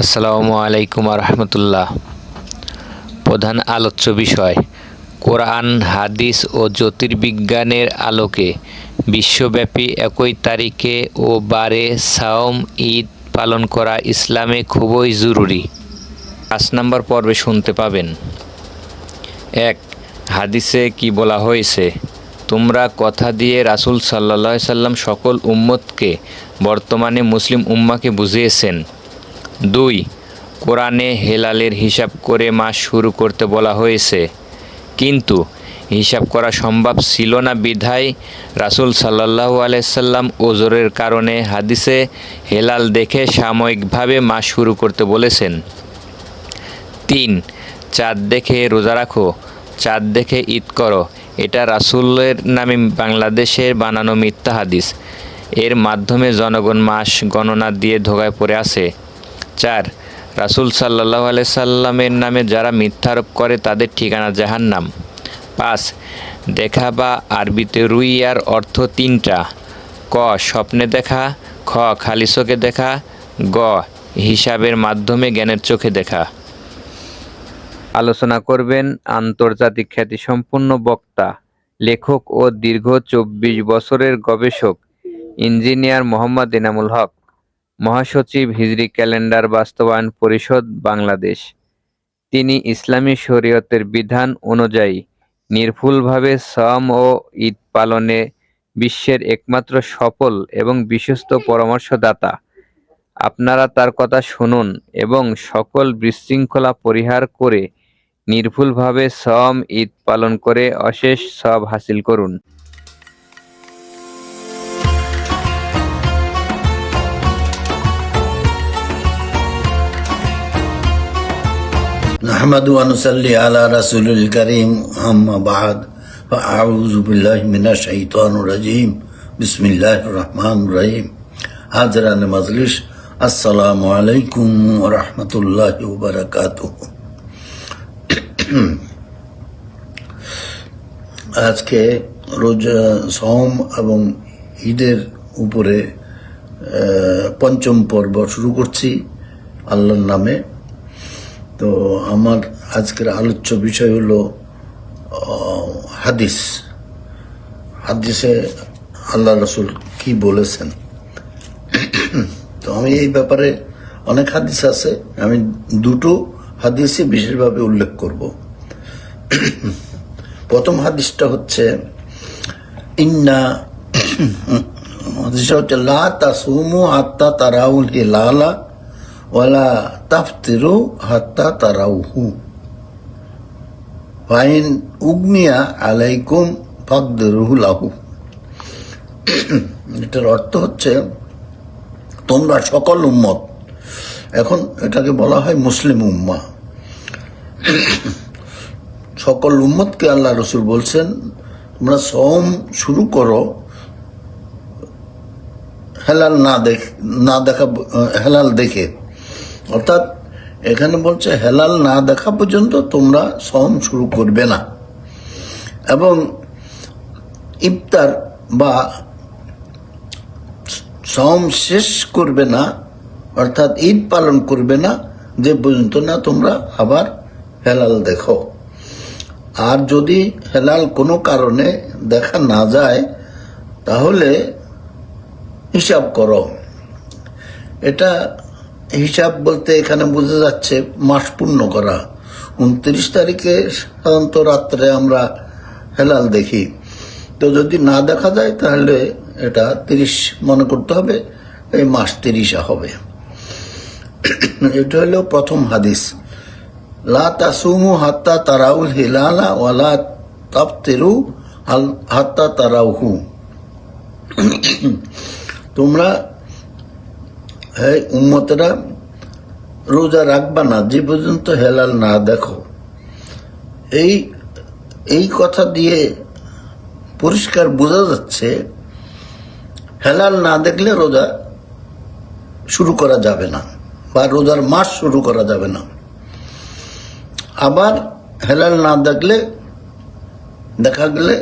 আসসালামু আলাইকুম রহমতুল্লাহ। প্রধান আলোচ্য বিষয় কোরআন, হাদিস ও জ্যোতির্বিজ্ঞানের আলোকে বিশ্বব্যাপী একই তারিখে ও বারে সাওম ঈদ পালন করা ইসলামে খুবই জরুরি। 5 নম্বর পর্বে শুনতে পাবেন। 1. হাদিসে কি বলা হয়েছে? তোমরা কথা দিয়ে রাসূল সাল্লাল্লাহু আলাইহি সাল্লাম সকল উম্মতকে, বর্তমানে মুসলিম উম্মাহকে বুঝিয়েছেন। 2. কোরআনে হেলালের হিসাব করে মাস শুরু করতে বলা হয়েছে, কিন্তু হিসাব করা সম্ভব ছিল না বিধায় রাসূল সাল্লাল্লাহু আলাইহি সাল্লাম ওজরের কারণে হাদিসে হেলাল দেখে সাময়িকভাবে মাস শুরু করতে বলেছেন। 3. চাঁদ দেখে রোজা রাখো, চাঁদ দেখে ঈদ করো, এটা রাসূলের নামে বাংলাদেশের বানানো মিথ্যা হাদিস। এর মাধ্যমে জনগণ মাস গণনা দিয়ে ধোঁকায় পড়ে আছে। 4. রাসূল সাল্লাল্লাহু আলাইহি সাল্লামের নামে যারা মিথ্যারোপ করে তাদের ঠিকানা জাহান্নাম। 5. দেখা বা আরবিতে রুইয়ার অর্থ 3টা: ক. স্বপ্নে দেখা, খ. খালি চোখে দেখা, গ. হিসাবের মাধ্যমে জ্ঞানের চোখে দেখা। আলোচনা করবেন আন্তর্জাতিক খ্যাতিসম্পন্ন বক্তা, লেখক ও দীর্ঘ 24 বছরের গবেষক ইঞ্জিনিয়ার মোহাম্মদ এনামুল হক, মহাসচিব, হিজরি ক্যালেন্ডার বাস্তবায়ন পরিষদ, বাংলাদেশ। তিনি ইসলামী শরীয়তের বিধান অনুযায়ী নির্ভুলভাবে সাওম ও ঈদ পালনে বিশ্বের একমাত্র সফল এবং বিশ্বস্ত পরামর্শদাতা। আপনারা তার কথা শুনুন এবং সকল বিশৃঙ্খলা পরিহার করে নির্ভুলভাবে সাওম ঈদ পালন করে অশেষ সওয়াব হাসিল করুন। نحمد ونصلي على رسول الكريم أما بعد فأعوذ بالله من الشيطان الرجيم بسم الله الرحمن الرحيم حاضران مجلس السلام عليكم ورحمة الله وبركاته আজকে রোজা, সাওম এবং ঈদের উপরে পঞ্চম পর্ব শুরু করছি আল্লাহর নামে। তো আমার আজকের আলোচ্য বিষয় হলো হাদিসে আল্লাহ রসুল কি বলেছেন। তো আমি এই ব্যাপারে অনেক হাদিস আছে, আমি দুটো হাদিসই বিশেষভাবে উল্লেখ করব। প্রথম হাদিসটা হচ্ছে লা তাসুমু হাত্তা তারাউল হিলালা ওয়ালা তাফতিরু হাত্তা তারাউহু ফাইন উগমিয়া আলাইকুম ফাকদিরুহু লাহু। এটার অর্থ হচ্ছে তোমরা সকল উম্মত, এখন এটাকে বলা হয় মুসলিম উম্মাহ, সকল উম্মতকে আল্লাহ রসুল বলছেন তোমরা সাওম শুরু করো হেলাল হেলাল দেখে, অর্থাৎ এখানে বলছে হেলাল না দেখা পর্যন্ত তোমরা সাওম শুরু করবে না, এবং ইফতার বা সাওম শেষ করবে না, অর্থাৎ ঈদ পালন করবে না যে পর্যন্ত না তোমরা আবার হেলাল দেখো। আর যদি হেলাল কোনো কারণে দেখা না যায় তাহলে হিসাব করো। এটা হিসাব বলতে এখানে বোঝা যাচ্ছে মাস পূর্ণ করা। 29 তারিখে সাধারণত রাত্রে আমরা হেলাল দেখি, তো যদি না দেখা যায় তাহলে এটা 30 মনে করতে হবে, এই মাস 30 হবে। এটা হলো প্রথম হাদিস, লা তাসুমু হাত্তা তারাউল হিলালা ওয়ালা তাফতিরু হাত্তা তারাউহু। তোমরা উম্মতেরা রোজা রাখবা না যে পর্যন্ত হেলাল না দেখো। এই কথা দিয়ে পরিষ্কার বোঝা যাচ্ছে হেলাল না দেখলে রোজা শুরু করা যাবে না বা রোজার মাস শুরু করা যাবে না। আবার হেলাল না দেখলে দেখা গেলে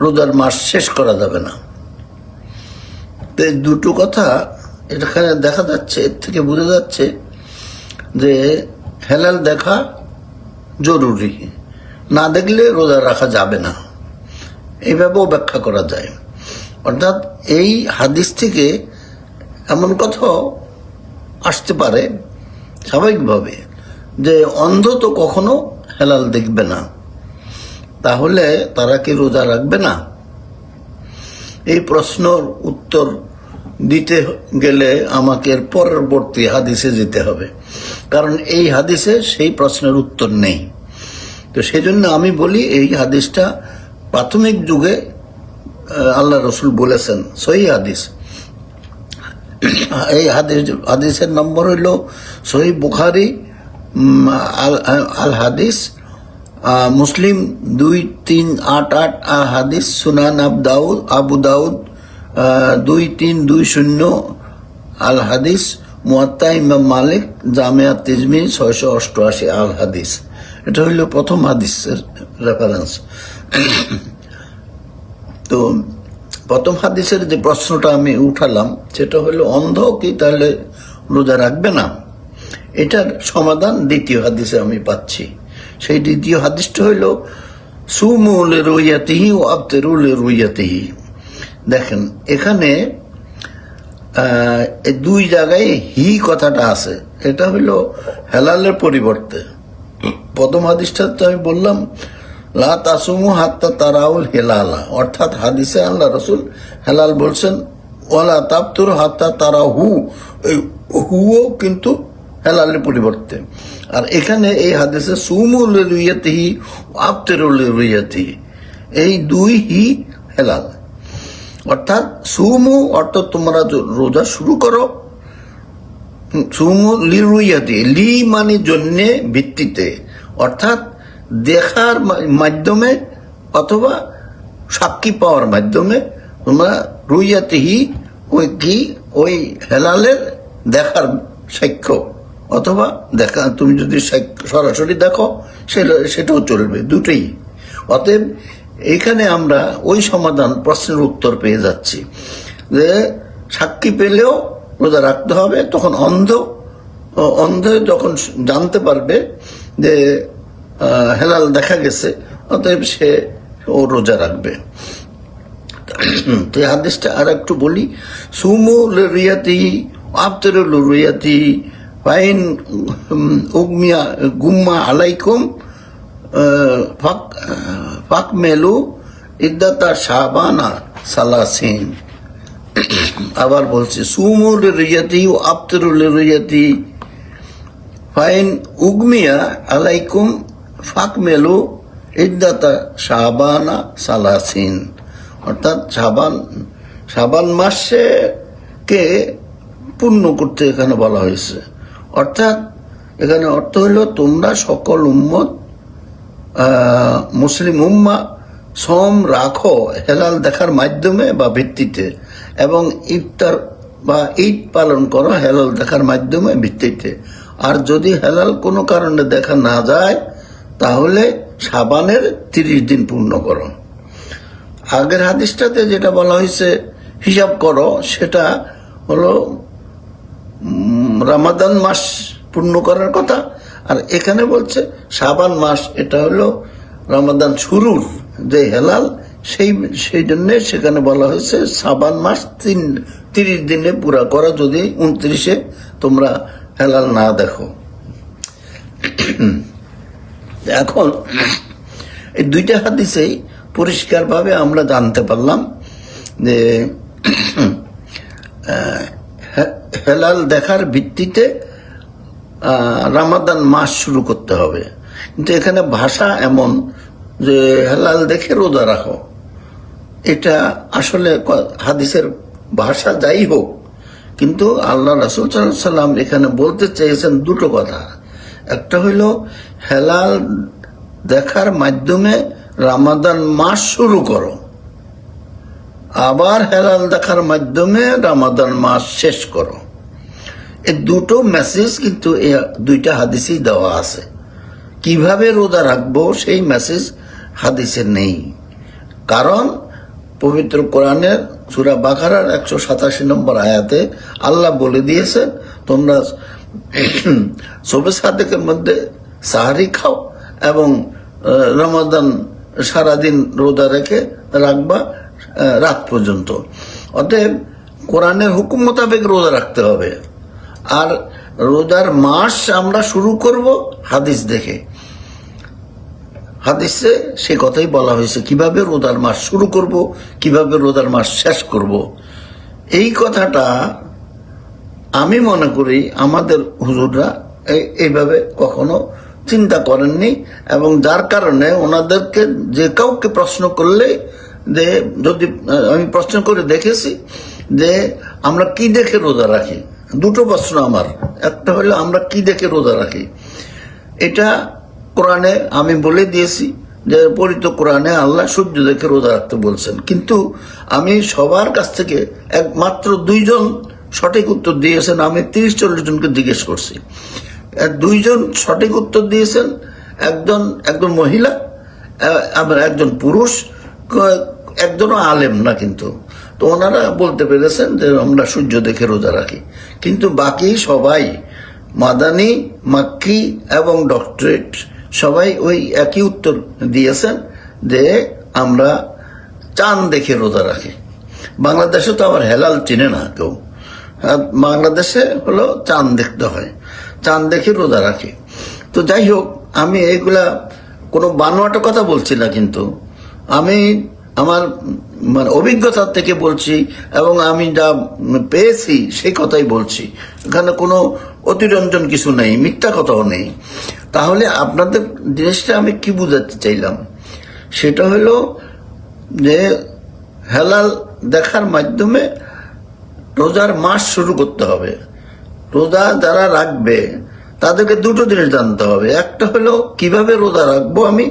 রোজার মাস শেষ করা যাবে না। তো এই দুটো কথা এখানে দেখা যাচ্ছে, এর থেকে বোঝা যাচ্ছে যে হেলাল দেখা জরুরি, না দেখলে রোজা রাখা যাবে না, এইভাবেও ব্যাখ্যা করা যায়। অর্থাৎ এই হাদিস থেকে এমন কথাও আসতে পারে স্বাভাবিকভাবে যে অন্ধ তো কখনো হেলাল দেখবে না, তাহলে তারা কি রোজা রাখবে না? এই প্রশ্নের উত্তর দিতে গেলে আমাকে এর পরবর্তী হাদিসে যেতে হবে, কারণ এই হাদিসে সেই প্রশ্নের উত্তর নেই। তো সেই জন্য আমি বলি এই হাদিসটা প্রাথমিক যুগে আল্লাহ রসুল বলেছেন, সহি হাদিস। এই হাদিসের নম্বর হইল সহি বুখারি আল হাদিস, মুসলিম 2388 আল হাদিস, সুনান আবু দাউদ 2320 আল হাদিস, মুয়াত্তা ইমাম মালিক, জামিয়া তিরমিজি 688 আল হাদিস। এটা হইল প্রথম হাদিসের রেফারেন্স। তো প্রথম হাদিসের যে প্রশ্নটা আমি উঠালাম সেটা হলো অন্ধ কি তাহলে রোজা রাখবে না? এটার সমাধান দ্বিতীয় হাদিসে আমি পাচ্ছি। সেই দ্বিতীয় হাদিসটা হইল সুমু লিরুইয়াতিহি ওয়া আফতিরু লিরুইয়াতিহি। দেখেন এখানে দুই জায়গায় হি কথাটা আছে, এটা হইল হেলালের পরিবর্তে। প্রথম হাদিসটাতে আমি বললাম লা তাসুমু হাত্তা তারাউল হেলালা, অর্থাৎ হাদিসে আল্লাহ রসুল হেলাল বলছেন, ওয়ালা তাফতুরু হাত্তা তারাহু, হুও কিন্তু হেলালের পরিবর্তে। আর এখানে এই হাদিসে সুমু লিরুইয়াতিহি আফতিরু লিরুইয়াতিহি, এই দুই হি হেলাল। অর্থাৎ সুমু অর্থাৎ তোমরা রোজা শুরু করো, সুমু লিরুইয়াতি, লি মানে জন্যে ভিত্তিতে, অর্থাৎ দেখার মাধ্যমে অথবা সাক্ষী পাওয়ার মাধ্যমে তোমরা রুইয়াতিহি ওই কি ওই হেলালের দেখার সাক্ষ্য, অথবা দেখা তুমি যদি সরাসরি দেখো সেটাও চলবে, দুটোই। অতএব এইখানে আমরা ওই সমাধান প্রশ্নের উত্তর পেয়ে যাচ্ছি যে সাক্ষী পেলেও রোজা রাখতে হবে। তখন অন্ধ যখন জানতে পারবে যে হেলাল দেখা গেছে, অতএব ও রোজা রাখবে। তো এই হাদিসটা আর একটু বলি, সুমু লিরুইয়াতি আফতিরু লিরুইয়াতি ফাইন উগমিয়া গুম্মা আলাইকুম ফাক মেলু ইদ্দাতা শাবানা সালাসিন। আবার বলছে সুমু লিরুইয়াতি ও আফতিরু লিরুইয়াতি ফাইন উগমিয়া আলাইকুম ফাক মেলু ইদ্দাতা শাবানা সালাসিন। অর্থাৎ শাবান মাসে কে পূর্ণ করতে এখানে বলা হয়েছে। অর্থাৎ এখানে অর্থ হইল তোমরা সকল উম্মত মুসলিম উম্মা সোম রাখো হেলাল দেখার মাধ্যমে বা ভিত্তিতে, এবং ইফতার বা ঈদ পালন করো হেলাল দেখার মাধ্যমে ভিত্তিতে। আর যদি হেলাল কোনো কারণে দেখা না যায় তাহলে শাবানের 30 দিন পূর্ণ করো। আগের হাদিসটাতে যেটা বলা হয়েছে হিসাব করো, সেটা হলো রমাদান মাস পূর্ণ করার কথা। আর এখানে বলছে শাবান মাস, এটা হলো রমাদান শুরুর যে হেলাল, সেই জন্য সেখানে বলা হয়েছে শাবান মাস 30 দিনে পুরা করা, যদি 29-এ তোমরা হেলাল না দেখো। এখন এই দুইটা হাদিসেই পরিষ্কারভাবে আমরা জানতে পারলাম যে হেলাল দেখার ভিত্তিতে রমাদান মাস শুরু করতে হবে। কিন্তু এখানে ভাষা এমন যে হেলাল দেখে রোজা রাখো, এটা আসলে হাদিসের ভাষা যাই হোক, কিন্তু আল্লাহ রাসূল সাল্লাল্লাহু আলাইহি ওয়াসাল্লাম এখানে বলতে চেয়েছেন দুটো কথা। একটা হইল হেলাল দেখার মাধ্যমে রমাদান মাস শুরু করো, আবার হেলাল দেখার মাধ্যমে রমাদান মাস শেষ করো। এই দুটো মেসেজ কিন্তু এই দুইটা হাদিসেই দেওয়া আছে। কিভাবে রোজা রাখবো সেই মেসেজ হাদিসে নেই, কারণ পবিত্র কোরআনের সূরা বাকারার 187 নম্বর আয়াতে আল্লাহ বলে দিয়েছেন, তোমরা শবে সাদেকের মধ্যে সাহারি খাও এবং রমাদান সারাদিন রোজা রাখবা রাত পর্যন্ত। অতএব কোরআনের হুকুম মোতাবেক রোজা রাখতে হবে। আর রোজার মাস আমরা শুরু করব হাদিস দেখে। হাদিসে সে কথাই বলা হয়েছে, কিভাবে রোজার মাস শুরু করব, কিভাবে রোজার মাস শেষ করব। এই কথাটা আমি মনে করি আমাদের হুজুররা এইভাবে কখনো চিন্তা করেননি, এবং যার কারণে ওনাদেরকে যে কাউকে প্রশ্ন করলে, যে যদি আমি প্রশ্ন করে দেখেছি যে আমরা কি দেখে রোজা রাখি, দুটো প্রশ্ন আমার। একটা হলো আমরা কি দেখে রোজা রাখি, এটা কোরআনে আমি বলে দিয়েছি যে পরিত কোরআনে আল্লাহ সূর্য দেখে রোজা রাখতে বলছেন, কিন্তু আমি সবার কাছ থেকে একমাত্র 2 জন সঠিক উত্তর দিয়েছেন। আমি 30-40 জনকে জিজ্ঞেস করছি, 2 জন সঠিক উত্তর দিয়েছেন, একজন মহিলা আবার একজন পুরুষ, একজনও আলেম না কিন্তু। তো ওনারা বলতে পেরেছেন যে আমরা সূর্য দেখে রোজা রাখি, কিন্তু বাকি সবাই মাদানী, মাক্কি এবং ডক্টরেট সবাই ওই একই উত্তর দিয়েছেন যে আমরা চাঁদ দেখে রোজা রাখি। বাংলাদেশে তো আবার হেলাল চিনে না কেউ, বাংলাদেশে হলো চাঁদ দেখতে হয়, চাঁদ দেখে রোজা রাখি। তো যাই হোক, আমি এইগুলা কোনো বানোয়াটা কথা বলছি না, কিন্তু আমি আমার অভিজ্ঞতা থেকে বলছি এবং আমি যা পেয়েছি সেই কথাই বলছি। এখানে কোনো অতিরঞ্জন কিছু নেই, মিথ্যা কথাও নেই। তাহলে আপনাদের জিনিসটা আমি কি বুঝাতে চাইলাম, সেটা হলো যে হেলাল দেখার মাধ্যমে রোজার মাস শুরু করতে হবে। রোজা যারা রাখবে তাদেরকে দুটো জিনিস জানতে হবে। একটা হলো কিভাবে রোজা রাখবো আমি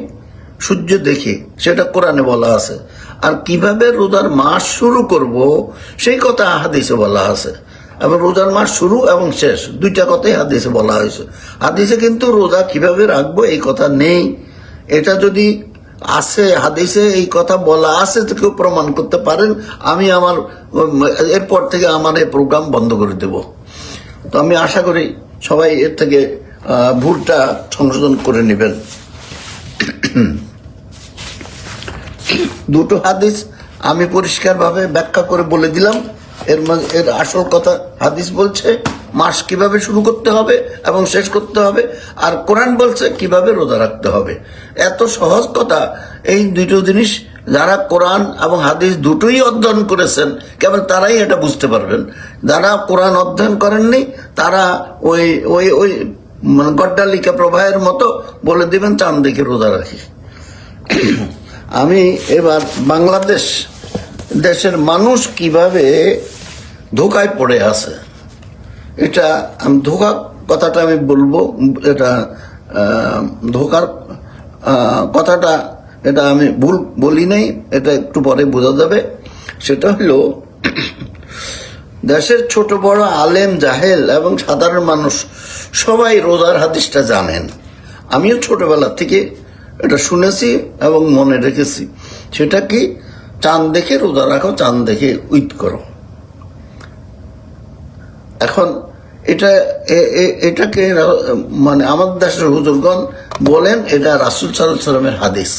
সূর্য দেখে, সেটা কোরআনে বলা আছে। আর কিভাবে রোজার মাস শুরু করব সেই কথা হাদিসে বলা আছে। এবং রোজার মাস শুরু এবং শেষ দুইটা কথাই হাদিসে বলা হয়েছে। হাদিসে কিন্তু রোজা কিভাবে রাখবো এই কথা নেই। এটা যদি আছে, হাদিসে এই কথা বলা আছে, তো কেউ প্রমাণ করতে পারেন, আমি আমার এরপর থেকে আমার এই প্রোগ্রাম বন্ধ করে দেব। তো আমি আশা করি সবাই এর থেকে ভুলটা সংশোধন করে নেবেন। দুটো হাদিস আমি পরিষ্কারভাবে ব্যাখ্যা করে বলে দিলাম। এর আসল কথা হাদিস বলছে মাস কিভাবে শুরু করতে হবে এবং শেষ করতে হবে, আর কোরআন বলছে কিভাবে রোজা রাখতে হবে। এত সহজ কথা। এই দুটো জিনিস যারা কোরআন এবং হাদিস দুটোই অধ্যয়ন করেছেন কেবল তারাই এটা বুঝতে পারবেন। যারা কোরআন অধ্যয়ন করেননি তারা ওই ওই ওই গড্ডালিকা প্রবাহের মতো বলে দিবেন চাঁদ দেখে রোজা রাখি। আমি এবার বাংলাদেশ দেশের মানুষ কিভাবে ধোকায় পড়ে আছে, এটা আমি ধোকা কথাটা আমি বলবো, এটা ধোকার কথাটা এটা আমি ভুল বলি নাই, এটা একটু পরে বোঝা যাবে। সেটা হলো দেশের ছোট বড় আলেম, জাহেল এবং সাধারণ মানুষ সবাই রোজার হাদিসটা জানেন। আমিও ছোটবেলা থেকে এটা শুনেছি এবং মনে রেখেছি। সেটা কি? চাঁদ দেখে রোজা রাখো, চাঁদ দেখে উইট করো। এখন এটাকে আমাদের দেশের হুজুরগণ বলেন এটা রাসূল সাল্লাল্লাহু আলাইহি ওয়াসাল্লামের হাদিস।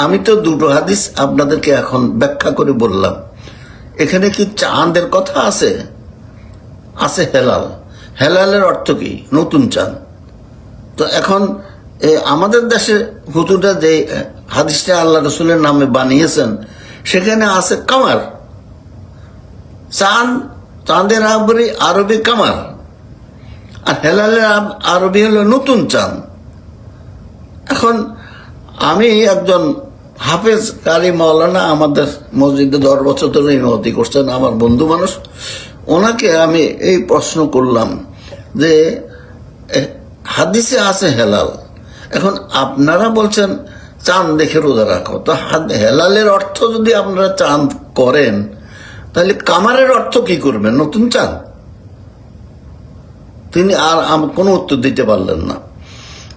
আমি তো দুটো হাদিস আপনাদেরকে এখন ব্যাখ্যা করে বললাম। এখানে কি চাঁদের কথা আছে? আছে হেলাল। হেলালের অর্থ কি? নতুন চাঁদ। তো এখন আমাদের দেশে হুজুররা যে হাদিসটা আল্লাহ রসুলের নামে বানিয়েছেন সেখানে আছে কামার। চাঁদের আরবি কামার, আর হেলালের আরবি হলো নতুন চাঁদ। এখন আমি একজন হাফেজ কারি মাওলানা আমাদের মসজিদে 10 বছর ধরে ইমামতি করছেন, আমার বন্ধু মানুষ। ওনাকে আমি এই প্রশ্ন করলাম যে হাদিসে আছে হেলাল, এখন আপনারা বলছেন চাঁদ দেখে রোজা রাখো, তো হেলালের অর্থ যদি আপনারা চাঁদ করেন তাহলে কামারের অর্থ কি করবেন? নতুন চাঁদ? তিনি আর কোনো উত্তর দিতে পারলেন না।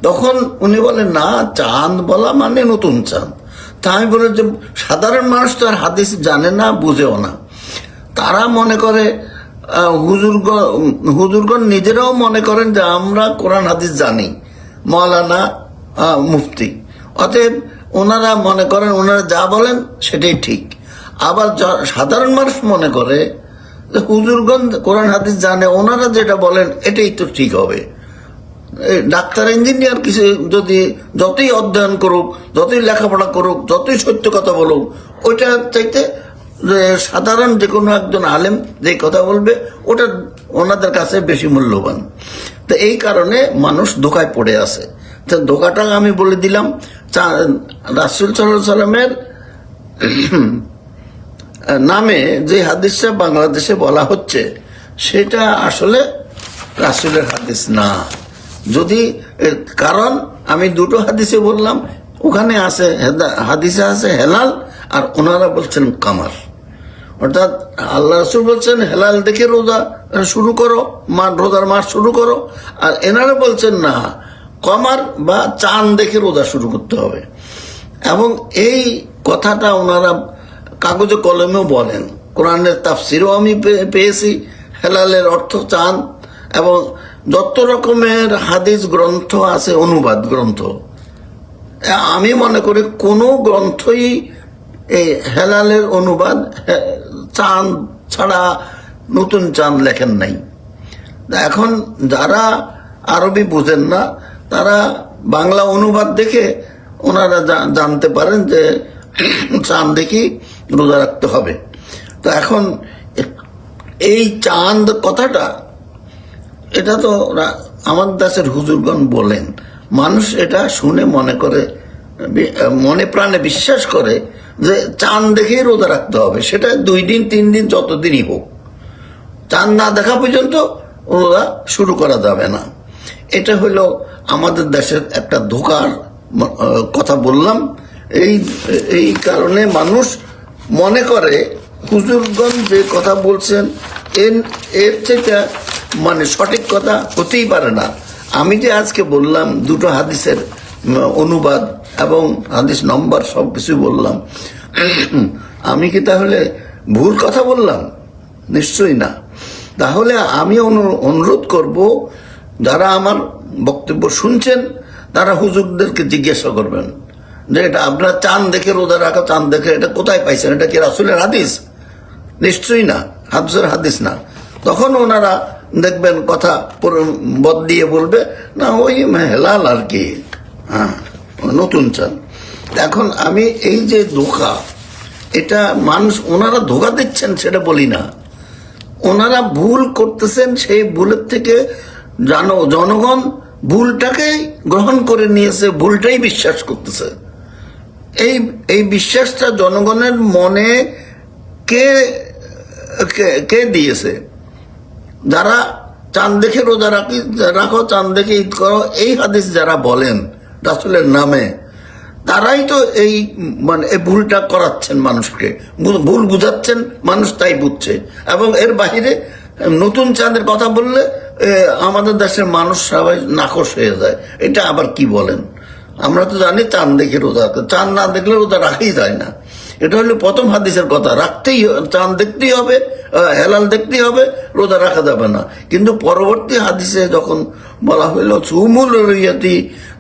তখন উনি বলেন না, চাঁদ বলা মানে নতুন চাঁদ। তা আমি বলি যে সাধারণ মানুষ তো আর হাদিস জানে না, বুঝেও না। তারা মনে করে হুজুরগণ নিজেরাও মনে করেন যে আমরা কোরআন হাদিস জানি, মৌলানা মুফতি, অতএব ওনারা মনে করেন ওনারা যা বলেন সেটাই ঠিক। আবার সাধারণ মানুষ মনে করে যে হুজুরগণ কোরআন হাদিস জানে, ওনারা যেটা বলেন এটাই তো ঠিক হবে। ডাক্তার ইঞ্জিনিয়ার কিছু যদি যতই অধ্যয়ন করুক, যতই লেখাপড়া করুক, যতই সত্য কথা বলুক, ওইটা চাইতে সাধারণ যে কোনো একজন আলেম যে কথা বলবে ওটা ওনাদের কাছে বেশি মূল্যবান। তো এই কারণে মানুষ ধোকায় পড়ে আছে। তো ধোকাটা আমি বলে দিলাম, রাসূল সাল্লাল্লাহু আলাইহি সাল্লামের নামে যে হাদিসটা বাংলাদেশে বলা হচ্ছে সেটা আসলে রাসূলের হাদিস না। যদি কারণ আমি দুটো হাদিসে বললাম, ওখানে আছে হাদিসে আছে হেলাল আর ওনারা বলছেন কামার। অর্থাৎ আল্লাহ রাসূল বলছেন হেলাল দেখে রোজা শুরু করো, রোজার মাস শুরু করো, আর এনারা বলছেন না, কমার বা চাঁদ দেখে রোজা শুরু করতে হবে। এবং এই কথাটা ওনারা কাগজে কলমেও বলেন, কোরআনের তাফসিরও আমি পেয়েছি, হেলালের অর্থ চাঁদ, এবং যত রকমের হাদিস গ্রন্থ আছে, অনুবাদ গ্রন্থ, আমি মনে করি কোনো গ্রন্থই এই হেলালের অনুবাদ চাঁদ ছাড়া নতুন চাঁদ লেখেন নাই। এখন যারা আরবি বুঝেন না তারা বাংলা অনুবাদ দেখে ওনারা জানতে পারেন যে চাঁদ দেখি রোজা রাখতে হবে। তো এখন এই চাঁদ কথাটা, এটা তো আমাদের দেশের হুজুরগণ বলেন, মানুষ এটা শুনে মনে করে, মনে প্রাণে বিশ্বাস করে যে চাঁদ দেখেই রোজা রাখতে হবে। সেটা 2 দিন 3 দিন যতদিনই হোক, চাঁদ না দেখা পর্যন্ত রোজা শুরু করা যাবে না। এটা হলো আমাদের দেশের একটা ধোঁকার কথা বললাম। এই কারণে মানুষ মনে করে হুজুরগণ যে কথা বলছেন এর থেকে মানে সঠিক কথা হতেই পারে না। আমি যে আজকে বললাম দুটো হাদিসের অনুবাদ এবং হাদিস নম্বর সব কিছু বললাম, আমি কি তাহলে ভুল কথা বললাম? নিশ্চয়ই না। তাহলে আমি অনুরোধ করব, যারা আমার বক্তব্য শুনছেন তারা হুজুরদেরকে জিজ্ঞাসা করবেন যে এটা আপনারা চাঁদ দেখে রোজা রাখা, চাঁদ দেখে এটা কোথায় পাইছেন? এটা কি রাসূলের হাদিস? নিশ্চয়ই না, হাদিসের হাদিস না। তখন ওনারা দেখবেন কথা বদ দিয়ে বলবে না ওই হেলাল আর কি, হ্যাঁ নতুন চাঁদ। এখন আমি এই যে ধোঁকা, এটা মানুষ ওনারা ধোঁকা দিচ্ছেন সেটা বলি না, ওনারা ভুল করতেছেন, সেই ভুলের থেকে জনগণ ভুলটাকেই গ্রহণ করে নিয়েছে, ভুলটাই বিশ্বাস করতেছে। এই বিশ্বাসটা জনগণের মনে কে দিয়েছে? যারা চাঁদ দেখে রোজা রাখো, চাঁদ দেখে ঈদ করো, এই হাদিস যারা বলেন রাসূলের নামে, তারাই তো এই মানে এই ভুলটা করাচ্ছেন মানুষকে, ভুল বুঝাচ্ছেন, মানুষ তাই বুঝছে। এবং এর বাহিরে নতুন চাঁদের কথা বললে আমাদের দেশের মানুষ সবাই নাখোশ হয়ে যায়। এটা আবার কি বলেন? আমরা তো জানি চাঁদ দেখে রোজা, চাঁদ না দেখলে রোজা রাখাই যায় না। এটা হলো প্রথম হাদিসের কথা, রাখতেই চাঁদ দেখতেই হবে, হেলাল দেখতেই হবে, রোজা রাখা যাবে না। কিন্তু পরবর্তী হাদিসে যখন বলা হইল সুমুল রুইয়াতি,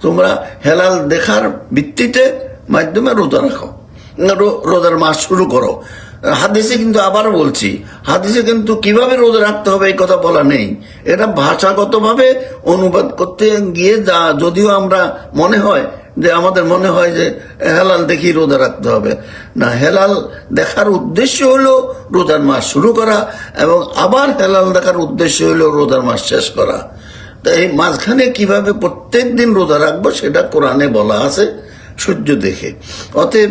তোমরা হেলাল দেখার ভিত্তিতে মাধ্যমে রোজা রাখো, রোজার মাস শুরু করো। হাদিসে কিন্তু আবার বলছি, হাদিসে কিন্তু কিভাবে রোজা রাখতে হবে এই কথা বলা নেই। এটা ভাষাগতভাবে অনুবাদ করতে গিয়ে যদিও আমরা আমাদের মনে হয় যে হেলাল দেখি রোজা রাখতে হবে না, হেলাল দেখার উদ্দেশ্য হলো রোজার মাস শুরু করা, এবং আবার হেলাল দেখার উদ্দেশ্য হলো রোজার মাস শেষ করা। তো এই মাঝখানে কিভাবে প্রত্যেক দিন রোজা রাখবো সেটা কোরআনে বলা আছে, সূর্য দেখে। অতএব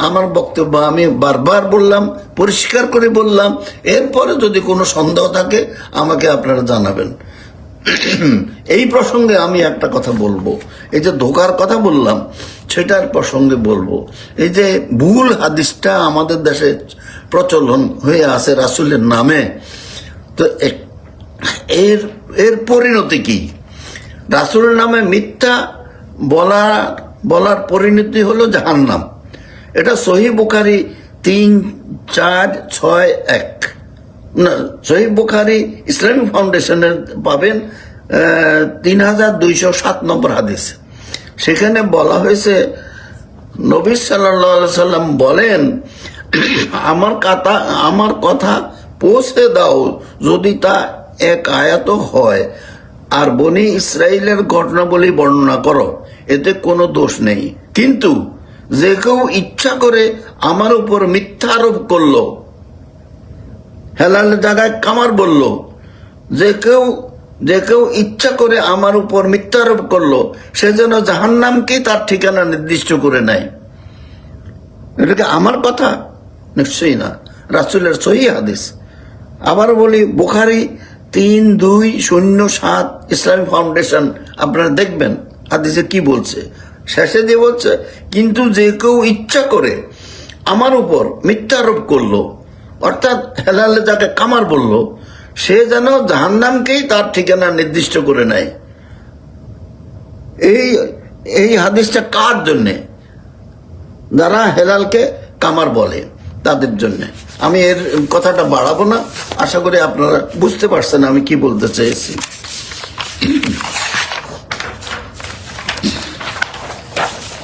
আমার বক্তব্য আমি বারবার বললাম, পরিষ্কার করে বললাম। এরপরে যদি কোনো সন্দেহ থাকে আমাকে আপনারা জানাবেন। এই প্রসঙ্গে আমি একটা কথা বলবো, এই যে ধোকার কথা বললাম সেটার প্রসঙ্গে বলবো। এই যে ভুল হাদিসটা আমাদের দেশে প্রচলন হয়ে আছে রাসূলের নামে, তো এর পরিণতি কি? রাসূলের নামে মিথ্যা বলার পরিণতি হলো জাহান্নাম। এটা সহিহ বুখারী 3, 4, 6, 1। না, সহিহ বুখারী ইসলামিক ফাউন্ডেশনের পাবেন 3207 নম্বর হাদিস। সেখানে বলা হয়েছে নবী সাল্লাল্লাহু আলাইহি সাল্লাম বলেন, আমার কথা পৌঁছে দাও যদি তা এক আয়াত হয়, আর বনি ইসরায়েলের ঘটনাবলী বর্ণনা করো, এতে কোনো দোষ নেই। কিন্তু যে কেউ ইচ্ছা করে আমার উপর মিথ্যা আরোপ করলো, হেলালের জায়গায় কামার বলল, যে কেউ ইচ্ছা করে আমার উপর মিথ্যা আরোপ করলো, সে যেন জাহান্নামকেই তার ঠিকানা নির্দিষ্ট করে নেয়। এটা কি আমার কথা? নিশ্চয়ই না, রাসূলের সহিহ হাদিস। আবার বলি, বুখারী 3207 ইসলামিক ফাউন্ডেশন, আপনারা দেখবেন হাদিসে কি বলছে। শেষে দিয়ে বলছে, কিন্তু যে কেউ ইচ্ছা করে আমার উপর মিথ্যা আরোপ করলো, অর্থাৎ হেলালে যাকে কামার বলল, সে যেন জাহান্নামকেই তার ঠিকানা নির্দিষ্ট করে নেয়। এই হাদিসটা কার জন্যে? যারা হেলালকে কামার বলে তাদের জন্য। আমি এর কথাটা বাড়াবো না, আশা করি আপনারা বুঝতে পারছেন আমি কি বলতে চেয়েছি।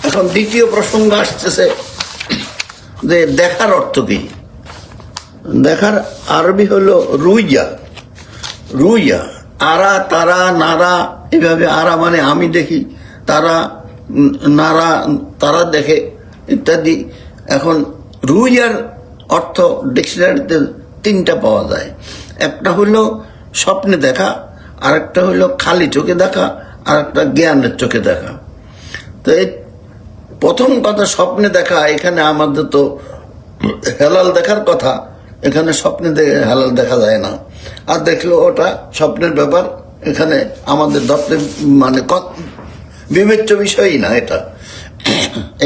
এখন দ্বিতীয় প্রসঙ্গ আসতেছে যে দেখার অর্থ কি। দেখার আরবি হলো রুইয়া। আরা, তারা, নারা, এভাবে। আরা মানে আমি দেখি, তারা, নারা তারা দেখে, ইত্যাদি। এখন রুইয়ার অর্থ ডিকশনারিতে 3টা পাওয়া যায়। একটা হলো স্বপ্নে দেখা, আরেকটা হলো খালি চোখে দেখা, আর একটা জ্ঞানের চোখে দেখা। তো এই প্রথম কথা স্বপ্নে দেখা, এখানে আমাদের তো হেলাল দেখার কথা, এখানে স্বপ্নে হেলাল দেখা যায় না। আর দেখলো ওটা স্বপ্নের ব্যাপার, এখানে আমাদের ধরতে মানে বিবেচ্য বিষয়ই না এটা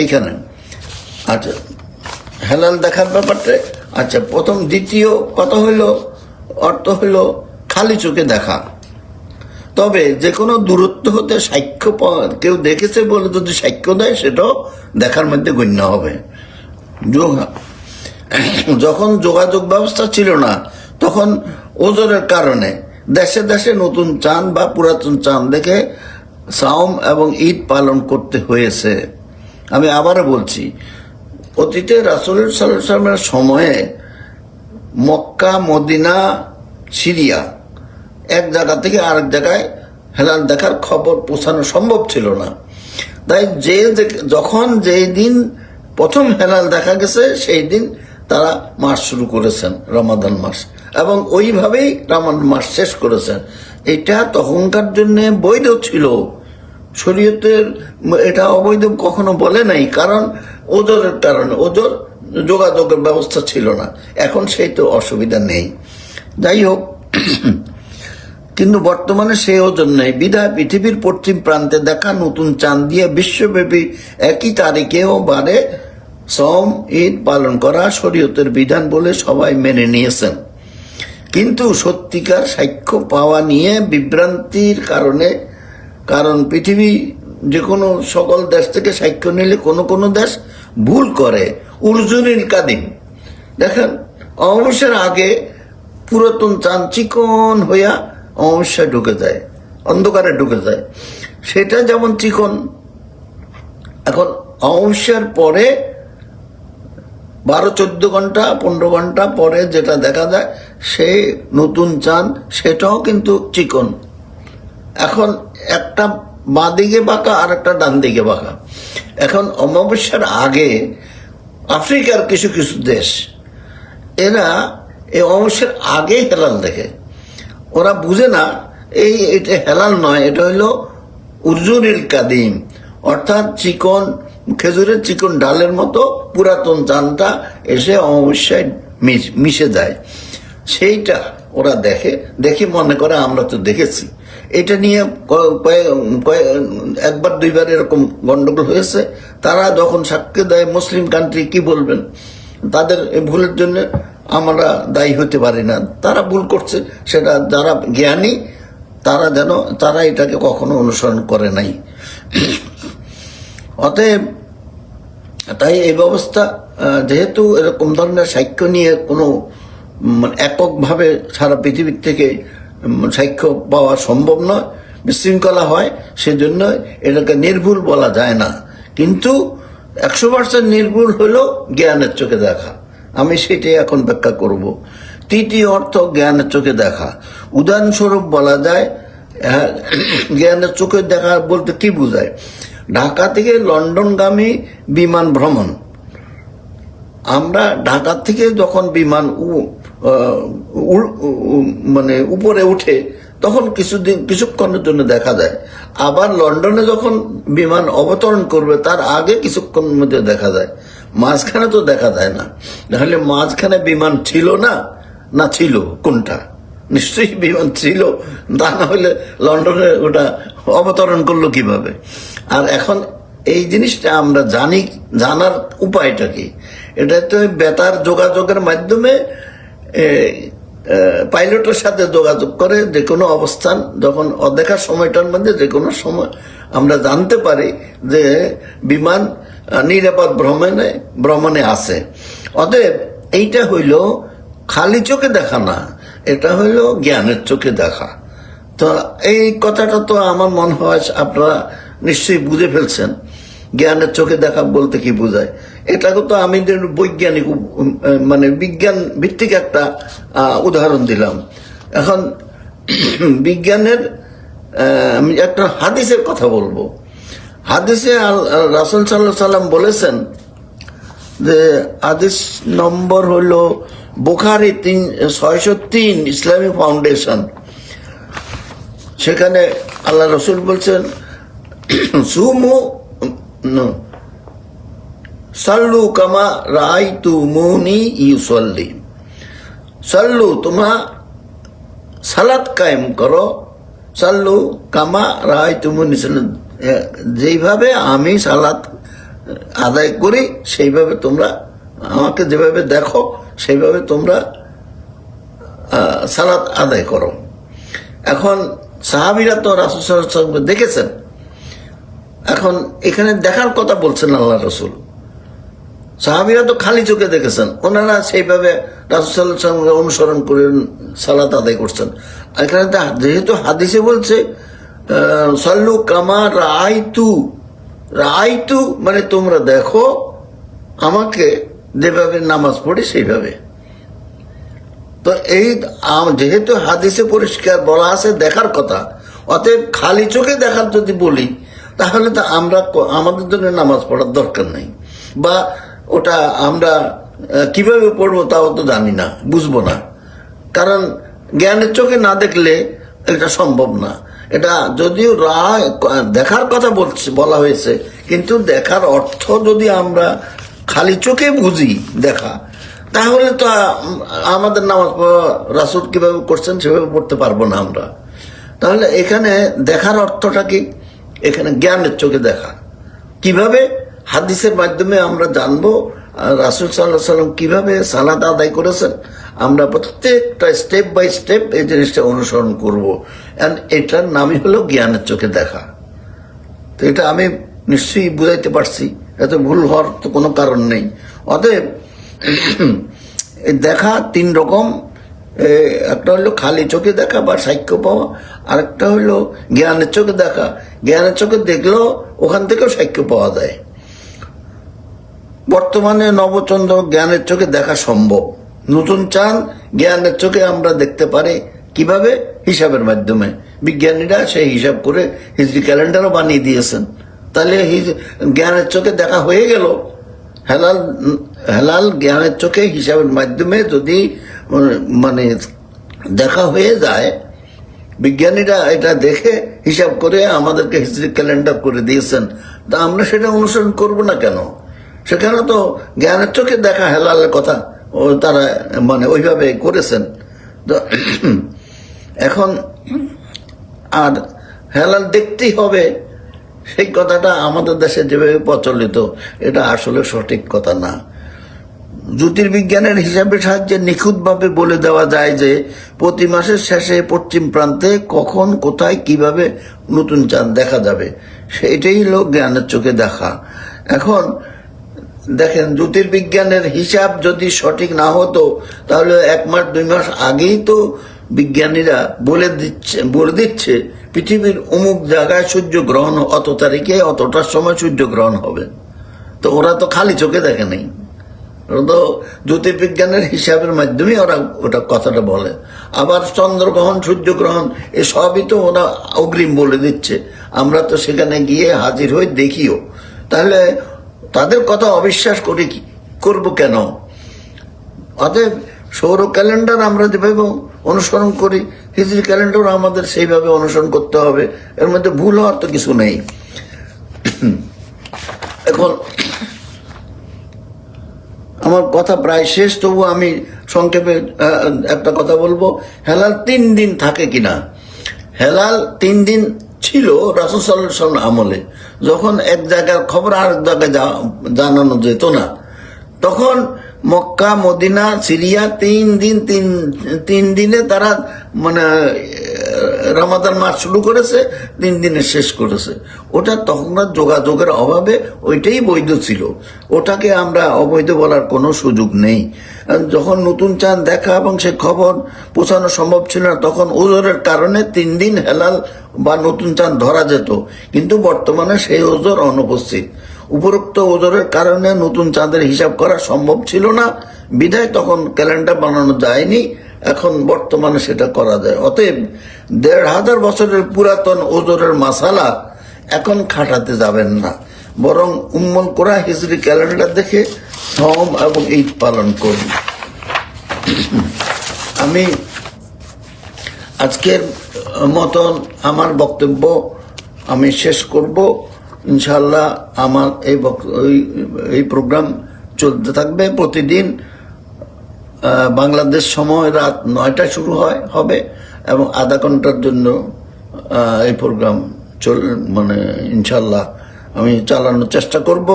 এইখানে। আচ্ছা, হেলাল দেখার ব্যাপারটা আচ্ছা। দ্বিতীয় কথা হইলো, অর্থ হইলো খালি চোখে দেখা। তবে যে কোনো দূরত্ব হতে সাক্ষ্য কেউ দেখেছে বলে যদি সাক্ষ্য দেয়, সেটাও দেখার মধ্যে গণ্য হবে। যখন যোগাযোগ ব্যবস্থা ছিল না, তখন ওজোরের কারণে দেশে দেশে নতুন চাঁদ বা পুরাতন চাঁদ দেখে সাওম এবং ঈদ পালন করতে হয়েছে। আমি আবারও বলছি, অতীতে রাসূল সাল্লাল্লাহু আলাইহি ওয়াসাল্লামের সময়ে মক্কা, মদিনা, সিরিয়া, এক জায়গা থেকে আরেক জায়গায় হেলাল দেখার খবর পৌঁছানো সম্ভব ছিল না। তাই যখন যেই দিন প্রথম হেলাল দেখা গেছে, সেই দিন তারা মাস শুরু করেছেন, রমাদান মাস, এবং ওইভাবেই রমাদান মাস শেষ করেছেন। এটা তখনকার জন্য বৈধ ছিল, শরীয়তের এটা অবৈধ কখনো বলে নাই, কারণ ওজোরের কারণে, ওজোর যোগাযোগের ব্যবস্থা ছিল না। এখন সেই তো অসুবিধা নেই। যাই হোক, কিন্তু বর্তমানে সেই ওজন নেই, বিধায় পৃথিবীর পশ্চিম প্রান্তে দেখা নতুন চাঁদ দিয়ে বিশ্বব্যাপী একই তারিখে ও বারে সওম, ঈদ পালন করা শরীয়তের বিধান বলে সবাই মেনে নিয়েছেন। কিন্তু সত্যিকার সাক্ষ্য পাওয়া নিয়ে বিভ্রান্তির কারণ পৃথিবী যে কোনো সকল দেশ থেকে সাক্ষ্য নিলে কোনো দেশ ভুল করে। উরজুনিল কাদিম, দেখেন, অমাবস্যার আগে পুরাতন চাঁদ চিকন হইয়া অমাবস্যায় ঢুকে যায়, অন্ধকারে ঢুকে যায়। সেটা যেমন চিকন, এখন অমাবস্যার পরে 12-14 ঘন্টা 15 ঘন্টা পরে যেটা দেখা যায়, সেই নতুন চাঁদ, সেটাও কিন্তু চিকন। এখন একটা বাঁ দিকে বাঁকা আর একটা ডান দিকে বাঁকা। এখন অমাবস্যার আগে আফ্রিকার কিছু কিছু দেশ, এরা এই অমাবস্যার আগে হেলাল দেখে। ওরা বুঝে না এটা হেলাল নয়, এটা হইলো উরজুনিল কাদিম, অর্থাৎ চিকন খেজুরের চিকন ডালের মতো পুরাতন চাঁদটা এসে অমাবস্যায় মিশে যায়। সেইটা ওরা দেখে মনে করে আমরা তো দেখেছি। এটা নিয়ে একবার দুইবার এরকম গন্ডগোল হয়েছে। তারা যখন সাক্ষ্য দেয়, মুসলিম কান্ট্রি কি বলবেন? তাদের ভুলের জন্য আমরা দায়ী হতে পারি না। তারা ভুল করছে, সেটা যারা জ্ঞানী তারা এটাকে কখনো অনুসরণ করে নাই। অতএব তাই এই ব্যবস্থা, যেহেতু এরকম ধরনের সাক্ষ্য নিয়ে কোনো এককভাবে সারা পৃথিবীর থেকে সাক্ষ্য পাওয়া সম্ভব নয়, বিশৃঙ্খলা হয়, সেজন্য এটাকে নির্ভুল বলা যায় না। কিন্তু 100% নির্ভুল হলো জ্ঞানের চোখে দেখা। আমি সেটাই এখন ব্যাখ্যা করব। তৃতীয় অর্থ জ্ঞানের চোখে দেখা। উদাহরণস্বরূপ বলা যায়, জ্ঞানের চোখে দেখা বলতে কি বোঝায়? ঢাকা থেকে লন্ডনগামী বিমান ভ্রমণ। আমরা ঢাকা থেকে যখন বিমান মানে উপরে উঠে তখন কিছুক্ষণের জন্য দেখা যায়, আবার লন্ডনে যখন বিমান অবতরণ করবে তার আগে কিছুক্ষণের মধ্যে দেখা যায়, মাঝখানে তো দেখা যায় না। তাহলে মাঝখানে বিমান ছিল না ছিল? কোনটা? নিশ্চয়ই বিমান ছিল, তা না হলে লন্ডনে ওটা অবতরণ করলো কিভাবে? আর এখন এই জিনিসটা আমরা জানার উপায়টা কি? এটা তো বেতার যোগাযোগের মাধ্যমে পাইলটের সাথে যোগাযোগ করে যে কোনো অবস্থান, যখন অদেখা সময়টার মধ্যে যে কোনো সময় আমরা জানতে পারি যে বিমান নিরাপদ ভ্রমণে আছে। অতএব এইটা হইল খালি চোখে দেখা না, এটা হইল জ্ঞানের চোখে দেখা। তো এই কথাটা তো আমার মনে হয় আপনারা নিশ্চয়ই বুঝে ফেলছেন। জ্ঞানের চোখে দেখা বলতে কি বোঝায়? এটাকে তো আমি বৈজ্ঞানিক মানে বিজ্ঞান ভিত্তিক একটা উদাহরণ দিলাম। এখন বিজ্ঞানের আমি একটা হাদিসের কথা বলবো। হাদিসে রাসূল সাল্লাল্লাহু আলাইহি সাল্লাম বলেছেন যে, হাদিস নম্বর হলো বুখারী 603 ইসলামিক ফাউন্ডেশন। সেখানে আল্লাহ রসুল বলছেন, সাল্লু কামা রাআইতুমুনি ইউসাল্লি। সাল্লু, তোমরা সালাত কায়েম করো। সাল্লু কামা রাআইতুমুনি, যেইভাবে আমি সালাত আদায় করি সেইভাবে তোমরা, আমাকে যেভাবে দেখো সেইভাবে তোমরা সালাত আদায় করো। এখন সাহাবীরা তো রাসূল সাল্লাল্লাহু আলাইহি ওয়াসাল্লামকে দেখেছেন। এখন এখানে দেখার কথা বলছেন আল্লাহ রসুল। সাহাবীরা তো খালি চোখে দেখেছেন, ওনারা সেইভাবে রাসূল সাল্লাল্লাহু আলাইহি ওয়াসাল্লামকে অনুসরণ করে সালাত আদায় করছেন। এখানে যেহেতু হাদিসে বলছে সাল্লু কামা রাআইতু মানে তোমরা দেখো আমাকে যেভাবে নামাজ পড়ি সেইভাবে। তো এই যেহেতু হাদিসে পরিষ্কার বলা আছে দেখার কথা, অতএব খালি চোখে দেখার যদি বলি তাহলে তো আমাদের জন্য নামাজ পড়ার দরকার নেই, বা ওটা আমরা কিভাবে পড়বো তাও তো জানি না, বুঝবো না। কারণ জ্ঞানের চোখে না দেখলে এটা সম্ভব না। এটা যদিও দেখার কথা বলা হয়েছে, কিন্তু দেখার অর্থ যদি আমরা খালি চোখে বুঝি দেখা, তাহলে তো আমাদের নামাজ রাসূল কিভাবে করছেন সেভাবে পড়তে পারবো না আমরা। তাহলে এখানে দেখার অর্থটা কি? এখানে জ্ঞানের চোখে দেখা। কিভাবে? হাদিসের মাধ্যমে আমরা জানবো রাসূল সাল্লাল্লাহু আলাইহি ওয়াসাল্লাম কিভাবে সালাত আদায় করেছেন। আমরা প্রত্যেকটা স্টেপ বাই স্টেপ এই জিনিসটা অনুসরণ করবো। এটার নামই হলো জ্ঞানের চোখে দেখা। তো এটা আমি নিশ্চয়ই বুঝাইতে পারছি, এত ভুল হওয়ার তো কোনো কারণ নেই। অতএব দেখা তিন রকম। একটা হলো খালি চোখে দেখা বা সাক্ষ্য পাওয়া, আরেকটা হলো জ্ঞানের চোখে দেখা। জ্ঞানের চোখে দেখলেও ওখান থেকেও সাক্ষ্য পাওয়া যায়। বর্তমানে নবচন্দ্র জ্ঞানের চোখে দেখা সম্ভব। নতুন চাঁদ জ্ঞানের চোখে আমরা দেখতে পারি। কিভাবে? হিসাবের মাধ্যমে। বিজ্ঞানীরা সেই হিসাব করে হিজরি ক্যালেন্ডারও বানিয়ে দিয়েছেন। তাহলে জ্ঞানের চোখে দেখা হয়ে গেল। হেলাল জ্ঞানের চোখে হিসাবের মাধ্যমে যদি মানে দেখা হয়ে যায়, বিজ্ঞানীরা এটা দেখে হিসাব করে আমাদেরকে হিজরি ক্যালেন্ডার করে দিয়েছেন, তা আমরা সেটা অনুসরণ করব না কেন? সেখানে তো জ্ঞানের চোখে দেখা হেলালের কথা তারা মানে ওইভাবে করেছেন। তো এখন আর হেলাল দেখতেই হবে সেই কথাটা আমাদের দেশে যেভাবে প্রচলিত, এটা আসলে সঠিক কথা না। জ্যোতির্বিজ্ঞানের হিসাবের সাহায্যে নিখুঁতভাবে বলে দেওয়া যায় যে প্রতি মাসের শেষে পশ্চিম প্রান্তে কখন, কোথায়, কিভাবে নতুন চাঁদ দেখা যাবে। সেটাই হলো জ্ঞানের চোখে দেখা। এখন দেখেন, জ্যোতির্বিজ্ঞানের হিসাব যদি সঠিক না হতো তাহলে 1 মাস 2 মাস আগেই তো বিজ্ঞানীরা বলে দিচ্ছে পৃথিবীর অমুক জায়গায় সূর্যগ্রহণ অত তারিখে অতটার সময় সূর্যগ্রহণ হবে। তো ওরা তো খালি চোখে দেখে নাই, ওরা তো জ্যোতির্বিজ্ঞানের হিসাবের মাধ্যমে ওরা ওটা কথাটা বলে। আবার চন্দ্রগ্রহণ সূর্যগ্রহণ এসবই তো ওরা অগ্রিম বলে দিচ্ছে, আমরা তো সেখানে গিয়ে হাজির হয়ে দেখিও। তাহলে তাদের কথা অবিশ্বাস করবো কেন? অতএব সৌর ক্যালেন্ডার আমরা যেভাবে অনুসরণ করি, হিজরি ক্যালেন্ডার আমাদের সেইভাবে অনুসরণ করতে হবে, এর মধ্যে ভুল হওয়ার তো কিছু নেই। এখন আমার কথা প্রায় শেষ, তবু আমি সংক্ষেপে একটা কথা বলবো। হেলাল 3 দিন থাকে কিনা? হেলাল 3 দিন ছিল রাসূল সাল্লাল্লাহু আলাইহি ওয়াসাল্লাম আমলে, যখন এক জায়গার খবর আর এক জায়গায় জানানো যেত না, তখন মক্কা মদিনা সিরিয়া 3 দিনে তারা মানে রমাদান মাস শুরু করেছে, 3 দিনে শেষ করেছে। ওটা তখন যোগাযোগের অভাবে ওইটাই বৈধ ছিল, ওটাকে আমরা অবৈধ বলার কোনো সুযোগ নেই। যখন নতুন চাঁদ দেখা এবং সে খবর পৌঁছানো সম্ভব ছিল না, তখন ওজোরের কারণে 3 দিন হেলাল বা নতুন চাঁদ ধরা যেত, কিন্তু বর্তমানে সেই ওজোর অনুপস্থিত। উপরোক্ত ওজোরের কারণে নতুন চাঁদের হিসাব করা সম্ভব ছিল না, বিধায় তখন ক্যালেন্ডার বানানো যায়নি। এখন বর্তমানে সেটা করা যায়। অতএব 1500 বছরের পুরাতন ওজোরের মাসালা এখন খাটাতে যাবেন না, বরং উম্মুল কোরা হিজরি ক্যালেন্ডার দেখে সওম এবং ঈদ পালন করুন। আমি আজকের মতন আমার বক্তব্য আমি শেষ করব। ইনশাআল্লাহ আমার এই প্রোগ্রাম চলতে থাকবে প্রতিদিন। বাংলাদেশ সময় রাত 9টায় শুরু হবে এবং আধা ঘন্টার জন্য এই প্রোগ্রাম ইনশাআল্লাহ আমি চালানোর চেষ্টা করব,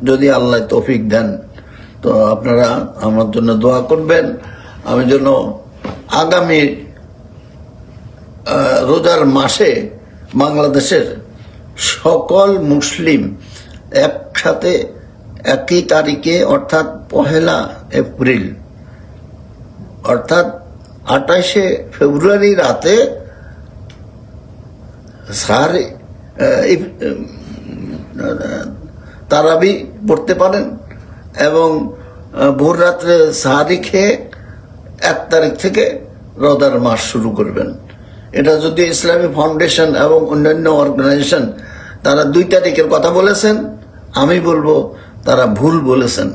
যদি আল্লাহ তৌফিক দেন। তো আপনারা আমার জন্য দোয়া করবেন, আমি যেন আগামী রোজার মাসে বাংলাদেশের সকল মুসলিম একসাথে একই তারিখে অর্থাৎ 1 এপ্রিল অর্থাৎ 28শে ফেব্রুয়ারি রাতে তারাবি পড়তে পারেন এবং ভোর রাত্রে সাহারি খেয়ে 1 তারিখ থেকে রোজার মাস শুরু করবেন। এটা যদি ইসলামী ফাউন্ডেশন এবং অন্যান্য অর্গানাইজেশন তারা 2 তারিখের কথা বলেছেন, আমি বলবো তারা ভুল বলেছেন।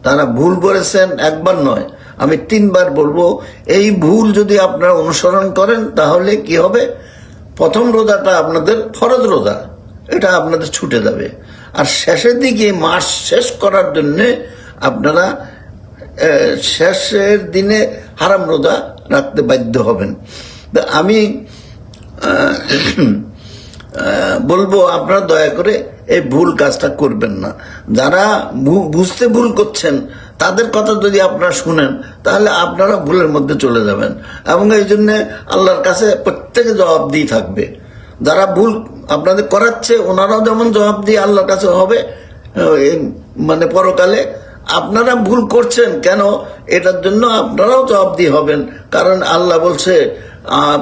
তারা ভুল বলেছেন, একবার নয়, আমি 3 বার বলবো। এই ভুল যদি আপনারা অনুসরণ করেন তাহলে কি হবে? প্রথম রোজাটা আপনাদের ফরজ রোজা, এটা আপনাদের ছুটে যাবে, আর শেষের দিকে মাস শেষ করার জন্যে আপনারা শেষের দিনে হারাম রোজা রাখতে বাধ্য হবেন। আমি বলবো আপনারা দয়া করে এই ভুল কাজটা করবেন না। যারা বুঝতে ভুল করছেন তাদের কথা যদি আপনারা শুনেন তাহলে আপনারা ভুলের মধ্যে চলে যাবেন, এবং এই জন্য আল্লাহর কাছে প্রত্যেকে জবাবদিহি থাকবে। যারা ভুল আপনাদের করাচ্ছে ওনারাও যেমন জবাবদিহি আল্লাহর কাছে হবে, পরকালে আপনারা ভুল করছেন কেন এটার জন্য আপনারাও জবাবদিহি হবেন, কারণ আল্লাহ বলছে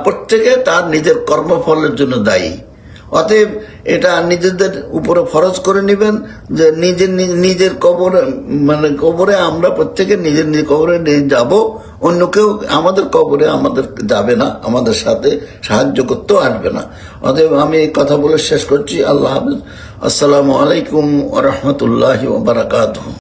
প্রত্যেকে তার নিজের কর্মফলের জন্য দায়ী। অতএব এটা নিজেদের উপরে ফরজ করে নেবেন যে নিজের কবরে আমরা প্রত্যেকে নিজের কবরে নিয়ে যাব, অন্য কেউ আমাদের কবরে আমাদের যাবে না, আমাদের সাথে সাহায্য করতেও আসবে না। অতএব আমি এই কথা বলে শেষ করছি। আল্লাহ হাফেজ। আসসালামু আলাইকুম ওয়া রাহমাতুল্লাহি ওয়া বারাকাতুহু।